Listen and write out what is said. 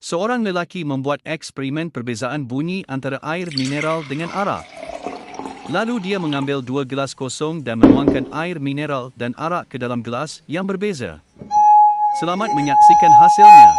Seorang lelaki membuat eksperimen perbezaan bunyi antara air mineral dengan arak. Lalu dia mengambil 2 gelas kosong dan menuangkan air mineral dan arak ke dalam gelas yang berbeza. Selamat menyaksikan hasilnya.